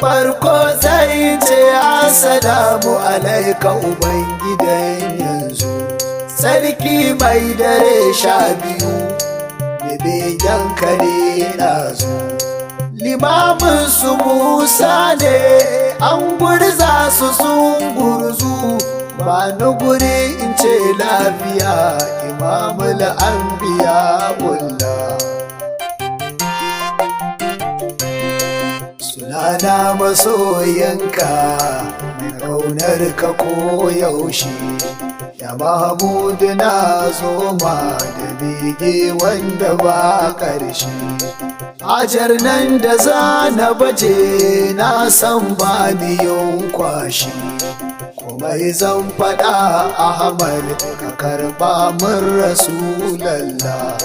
farko zai ce assalamu alaika ubangidan yanzu, sarki mai dare 12 da begen kare ɗazu. Limamin su Musa ne an gurza su sun gurzu, ba ni guri in ce lafiya imamul anbiya bulla. Sunana masoyanka mai ƙaunar ka koyaushe, ya Mahamudu na zoma da bege wanda ba ƙarshe. Hajar nan da za na baje na san ba ni yin kwashi, komai zan faɗa Ahmad ka karɓa min Rasulallah.